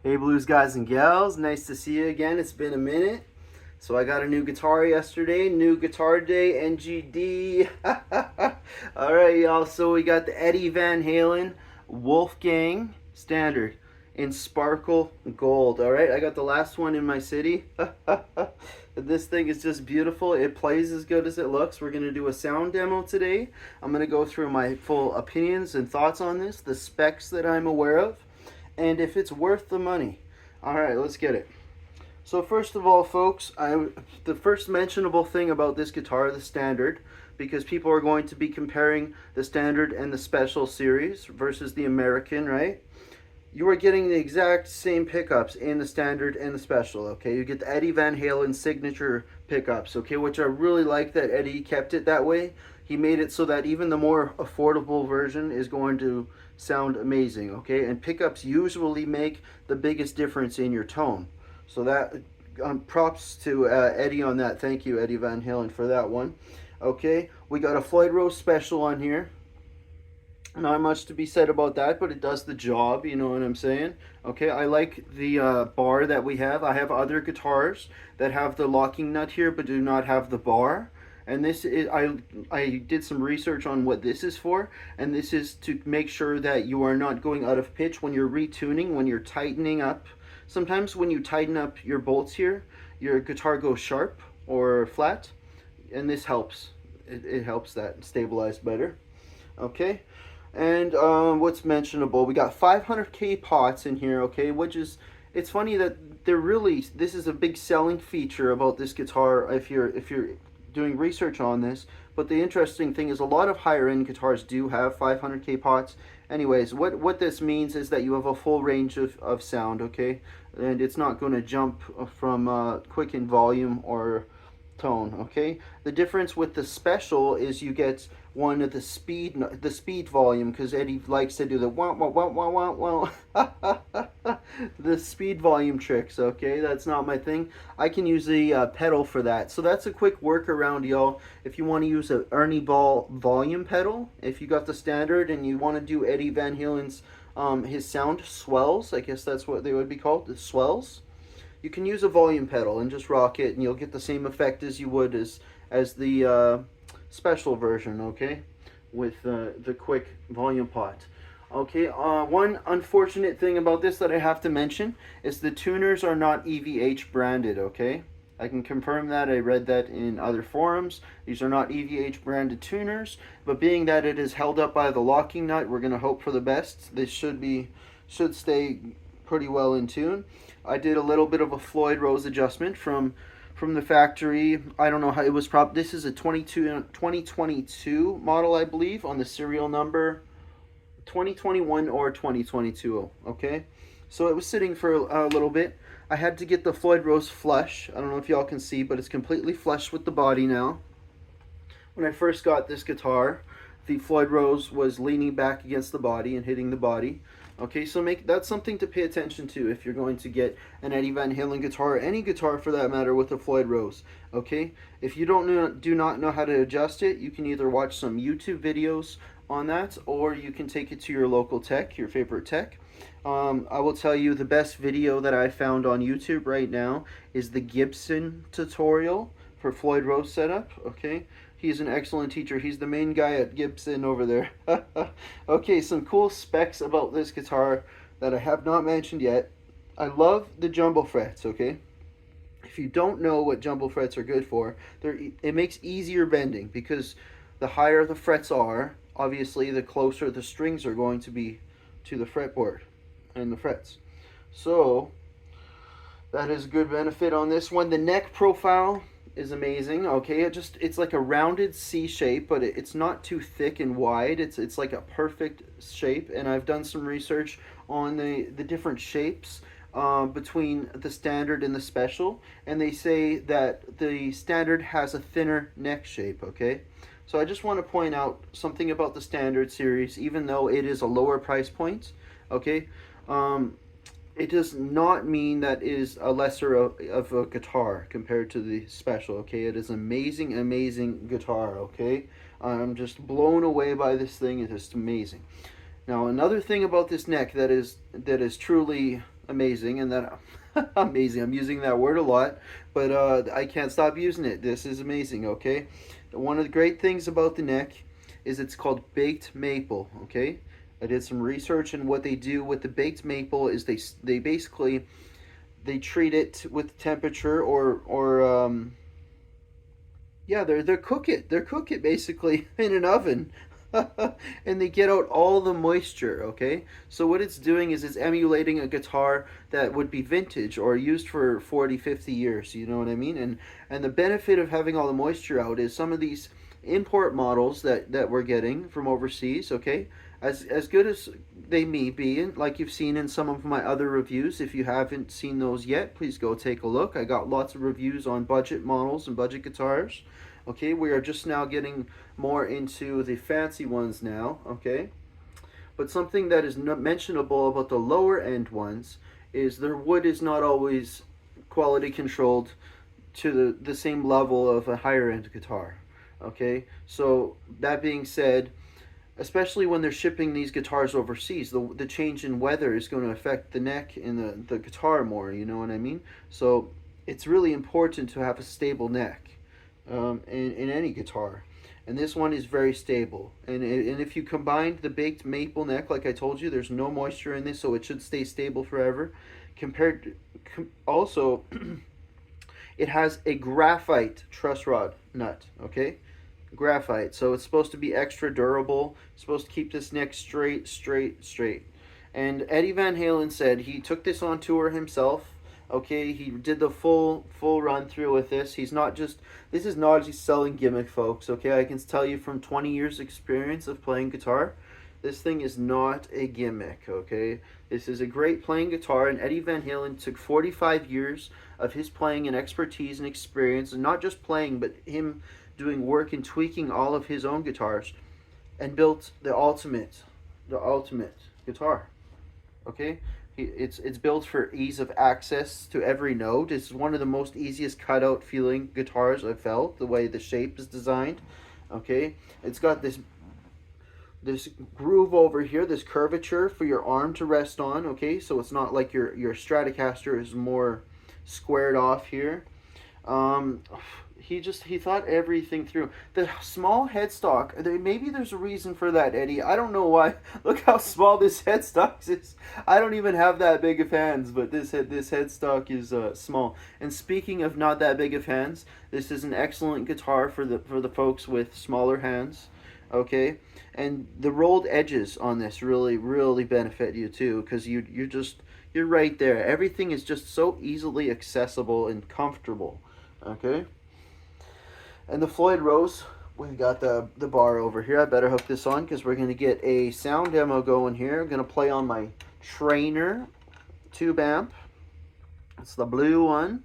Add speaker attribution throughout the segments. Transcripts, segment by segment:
Speaker 1: Hey blues guys and gals, nice to see you again. It's been a minute. So I got a new guitar yesterday, new guitar day, NGD. Alright y'all, so we got the Eddie Van Halen Wolfgang Standard in sparkle gold. Alright, I got the last one in my city. This thing is just beautiful. It plays as good as it looks. We're going to do a sound demo today. I'm going to go through my full opinions and thoughts on this, the specs that I'm aware of, and if it's worth the money. All right, let's get it. So first of all, folks, the first mentionable thing about this guitar, the Standard, because people are going to be comparing the Standard and the Special series versus the American, right? You are getting the exact same pickups in the Standard and the Special, okay? You get the Eddie Van Halen signature pickups, okay, which I really like that Eddie kept it that way. He made it so that even the more affordable version is going to sound amazing, okay? And pickups usually make the biggest difference in your tone. So that, props to Eddie on that. Thank you, Eddie Van Halen, for that one. Okay, we got a Floyd Rose Special on here. Not much to be said about that, but it does the job, you know what I'm saying? Okay, I like the bar that we have. I have other guitars that have the locking nut here but do not have the bar. And this is, I did some research on what this is for, and this is to make sure that you are not going out of pitch when you're retuning, when you're tightening up. Sometimes when you tighten up your bolts here, your guitar goes sharp or flat, and this helps. It helps that stabilize better. Okay, and what's mentionable? We got 500K pots in here. Okay, which is, it's funny that they're really, this is a big selling feature about this guitar if you're doing research on this. But the interesting thing is a lot of higher end guitars do have 500K pots. Anyways, what this means is that you have a full range of sound, okay, and it's not going to jump from quick in volume or tone, okay. The difference with the Special is you get one of the speed volume, because Eddie likes to do the wah wah wah wah wah wah the speed volume tricks, okay. That's not my thing. I can use the pedal for that, so that's a quick workaround, y'all. If you want to use a Ernie Ball volume pedal, if you got the Standard and you want to do Eddie Van Halen's his sound swells, I guess that's what they would be called, the swells, you can use a volume pedal and just rock it, and you'll get the same effect as you would as the Special version, okay, with the quick volume pot. Okay, one unfortunate thing about this that I have to mention is the tuners are not EVH branded, okay? I can confirm that. I read that in other forums. These are not EVH branded tuners, but being that it is held up by the locking nut, we're going to hope for the best. This should stay pretty well in tune. I did a little bit of a Floyd Rose adjustment from the factory. I don't know how it was. This is a 2022 model, I believe, on the serial number 2021 or 2022. Okay, so it was sitting for a little bit. I had to get the Floyd Rose flush. I don't know if y'all can see, but it's completely flush with the body now. When I first got this guitar, the Floyd Rose was leaning back against the body and hitting the body. Okay, so that's something to pay attention to if you're going to get an Eddie Van Halen guitar, or any guitar for that matter, with a Floyd Rose. Okay, if you do not know how to adjust it, you can either watch some YouTube videos on that, or you can take it to your local tech, your favorite tech. I will tell you the best video that I found on YouTube right now is the Gibson tutorial for Floyd Rose setup. Okay, he's an excellent teacher. He's the main guy at Gibson over there. Okay, some cool specs about this guitar that I have not mentioned yet. I love the jumbo frets, okay? If you don't know what jumbo frets are good for, it makes easier bending, because the higher the frets are, obviously the closer the strings are going to be to the fretboard and the frets. So that is a good benefit on this one. The neck profile is amazing. Okay, it's like a rounded C shape, but it's not too thick and wide. It's like a perfect shape, and I've done some research on the different shapes between the Standard and the Special, and they say that the Standard has a thinner neck shape. Okay, so I just want to point out something about the Standard series, even though it is a lower price point. Okay, it does not mean that it is a lesser of a guitar compared to the Special. Okay, it is amazing, amazing guitar. Okay, I'm just blown away by this thing. It is amazing. Now, another thing about this neck that is truly amazing, and that amazing. I'm using that word a lot, but I can't stop using it. This is amazing. Okay, one of the great things about the neck is it's called baked maple. Okay, I did some research, and what they do with the baked maple is they basically they treat it with temperature or yeah, they cook it basically in an oven. And they get out all the moisture. Okay, so what it's doing is it's emulating a guitar that would be vintage or used for 40, 50 years, you know what I mean? And the benefit of having all the moisture out is some of these import models that we're getting from overseas, okay, as good as they may be, like you've seen in some of my other reviews. If you haven't seen those yet, please go take a look. I got lots of reviews on budget models and budget guitars. Okay, we are just now getting more into the fancy ones now, okay? But something that is mentionable about the lower end ones is their wood is not always quality controlled to the same level of a higher end guitar, okay? So that being said, especially when they're shipping these guitars overseas, the change in weather is going to affect the neck and the guitar more, you know what I mean? So it's really important to have a stable neck in any guitar. And this one is very stable. And if you combine the baked maple neck, like I told you, there's no moisture in this, so it should stay stable forever. Also, it has a graphite truss rod nut, okay? Graphite, so it's supposed to be extra durable. It's supposed to keep this neck straight, straight, straight. And Eddie Van Halen said he took this on tour himself. Okay, he did the full run through with this. This is not just selling gimmick, folks. Okay, I can tell you from 20 years experience of playing guitar, this thing is not a gimmick. Okay, this is a great playing guitar, and Eddie Van Halen took 45 years of his playing and expertise and experience, and not just playing, but him doing work and tweaking all of his own guitars, and built the ultimate guitar. Okay, it's built for ease of access to every note. It's one of the most easiest cutout feeling guitars I've felt, the way the shape is designed. Okay, it's got this groove over here, this curvature for your arm to rest on. Okay, so it's not like your Stratocaster is more squared off here. He thought everything through. The small headstock, maybe there's a reason for that, Eddie. I don't know why. Look how small this headstock is. I don't even have that big of hands, but this headstock is small. And speaking of not that big of hands, this is an excellent guitar for the folks with smaller hands. Okay, and the rolled edges on this really benefit you too, because you're right there. Everything is just so easily accessible and comfortable. Okay. And the Floyd Rose, we got the bar over here. I better hook this on because we're going to get a sound demo going here. I'm going to play on my Trainer tube amp. It's the blue one.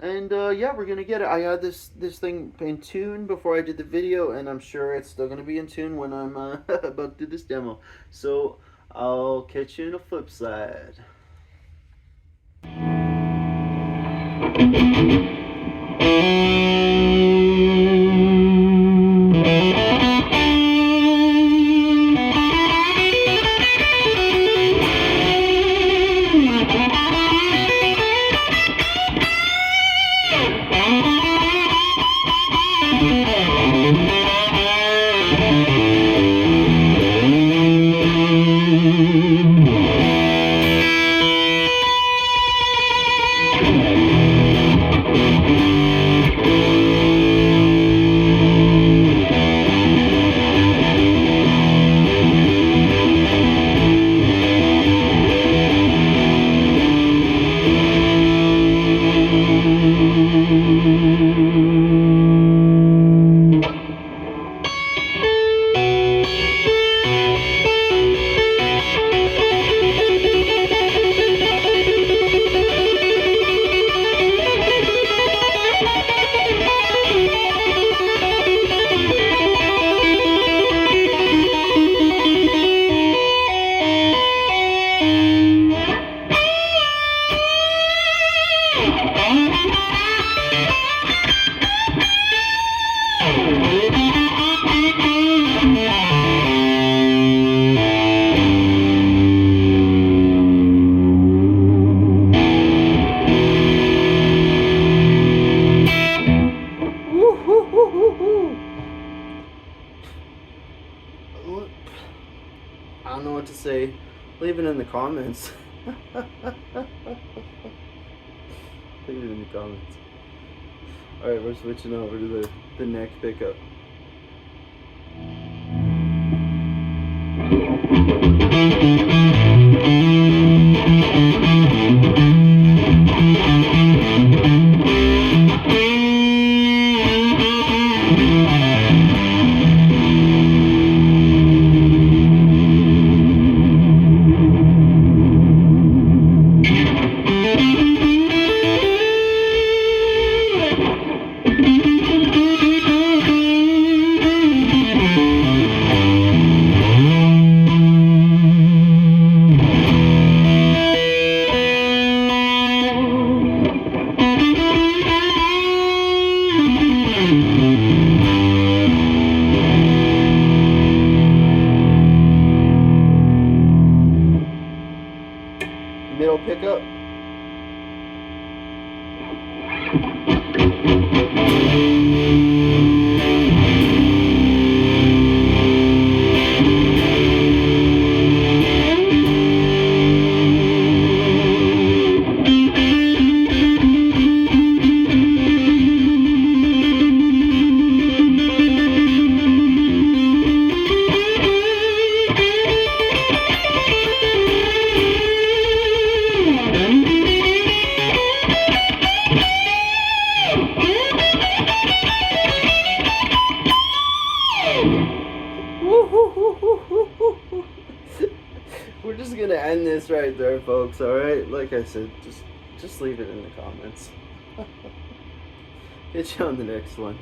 Speaker 1: And yeah, we're going to get it. I had this thing in tune before I did the video, and I'm sure it's still going to be in tune when I'm about to do this demo. So I'll catch you in the flip side. leave it in the comments. Leave it in the comments. Alright, we're switching over to the next pickup. Middle pickup. We're just gonna end this right there, folks. All right, like I said, just leave it in the comments. Catch you on the next one.